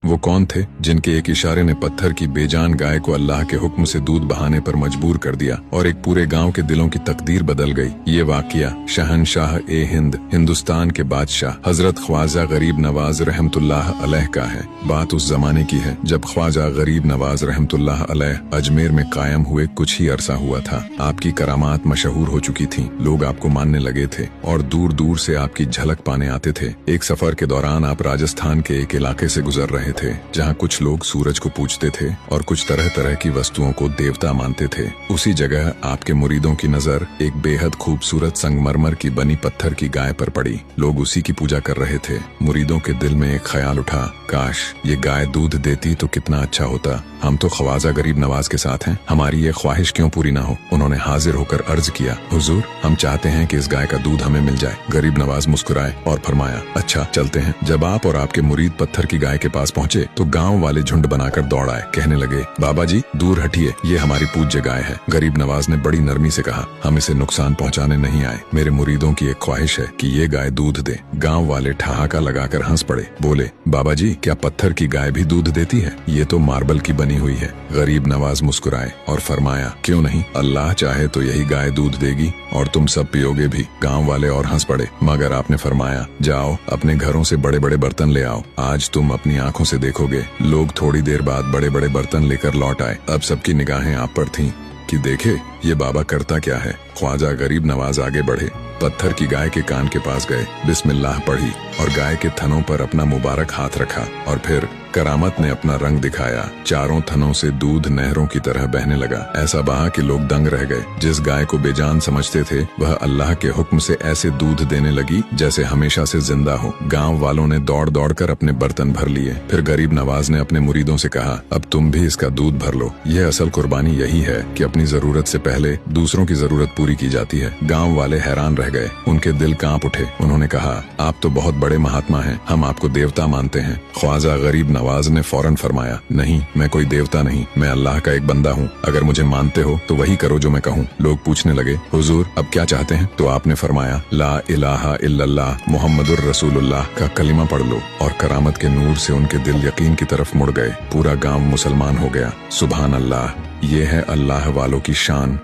वो कौन थे जिनके एक इशारे ने पत्थर की बेजान गाय को अल्लाह के हुक्म से दूध बहाने पर मजबूर कर दिया और एक पूरे गांव के दिलों की तकदीर बदल गई। ये वाकया शहनशाह ए हिंद, हिंदुस्तान के बादशाह हजरत ख्वाजा गरीब नवाज रहमतुल्लाह अलैह का है। बात उस जमाने की है जब ख्वाजा गरीब नवाज रहमतुल्लाह अलैह अजमेर में कायम हुए कुछ ही अरसा हुआ था। आपकी करामात मशहूर हो चुकी थी, लोग आपको मानने लगे थे और दूर दूर से आपकी झलक पाने आते थे। एक सफर के दौरान आप राजस्थान के एक इलाके से गुजर रहे थे जहाँ कुछ लोग सूरज को पूजते थे और कुछ तरह तरह की वस्तुओं को देवता मानते थे। उसी जगह आपके मुरीदों की नजर एक बेहद खूबसूरत संगमरमर की बनी पत्थर की गाय पर पड़ी। लोग उसी की पूजा कर रहे थे। मुरीदों के दिल में एक ख्याल उठा, काश ये गाय दूध देती तो कितना अच्छा होता। हम तो ख्वाजा गरीब नवाज के साथ हैं, हमारी ये ख्वाहिश क्यों पूरी ना हो। उन्होंने हाजिर होकर अर्ज किया, हुजूर हम चाहते हैं कि इस गाय का दूध हमें मिल जाए। गरीब नवाज मुस्कुराए और फरमाया, अच्छा चलते हैं। जब आप और आपके मुरीद पत्थर की गाय के पास पहुँचे तो गाँव वाले झुंड बनाकर दौड़ आए। कहने लगे, बाबा जी दूर हटिए, ये हमारी पूज्य गाय है। गरीब नवाज ने बड़ी नरमी से कहा, हम इसे नुकसान पहुँचाने नहीं आए, मेरे मुरीदों की एक ख्वाहिश है कि ये गाय दूध दे। गाँव वाले ठहाका लगाकर हंस पड़े, बोले, बाबा जी क्या पत्थर की गाय भी दूध देती है? ये तो मार्बल की बनी हुई है। गरीब नवाज मुस्कुराए और फरमाया, क्यों नहीं, अल्लाह चाहे तो यही गाय दूध देगी और तुम सब पियोगे भी। गांव वाले और हंस पड़े, मगर आपने फरमाया, जाओ अपने घरों से बड़े बड़े बर्तन ले आओ, आज तुम अपनी आंखों से देखोगे। लोग थोड़ी देर बाद बड़े बड़े बर्तन लेकर लौट आए। अब सबकी निगाहें आप पर थीं कि देखे ये बाबा करता क्या है। ख्वाजा गरीब नवाज आगे बढ़े, पत्थर की गाय के कान के पास गए, बिस्मिल्लाह पढ़ी और गाय के थनों पर अपना मुबारक हाथ रखा और फिर करामत ने अपना रंग दिखाया। चारों थनों से दूध नहरों की तरह बहने लगा। ऐसा बहा कि लोग दंग रह गए। जिस गाय को बेजान समझते थे वह अल्लाह के हुक्म से ऐसे दूध देने लगी जैसे हमेशा से जिंदा हो। गांव वालों ने दौड़ दौड़ कर अपने बर्तन भर लिए। फिर गरीब नवाज ने अपने मुरीदों से कहा, अब तुम भी इसका दूध भर लो। यह असल कुर्बानी यही है कि अपनी जरूरत से पहले दूसरों की जरूरत पूरी की जाती है। गाँव वाले हैरान रह गए, उनके दिल कांप उठे। उन्होंने कहा, आप तो बहुत बड़े महात्मा हैं, हम आपको देवता मानते हैं। ख्वाजा गरीब नवाज ने फौरन फरमाया, नहीं मैं कोई देवता नहीं, मैं अल्लाह का एक बंदा हूँ। अगर मुझे मानते हो तो वही करो जो मैं कहूँ। लोग पूछने लगे, हुजूर अब क्या चाहते हैं? तो आपने फरमाया, ला इलाहा इल्लल्लाह मुहम्मदुर रसूलुल्लाह का कलिमा पढ़ लो। और करामत के नूर से उनके दिल यकीन की तरफ मुड़ गए। पूरा गांव मुसलमान हो गया। सुभान अल्लाह, ये है अल्लाह वालों की शान।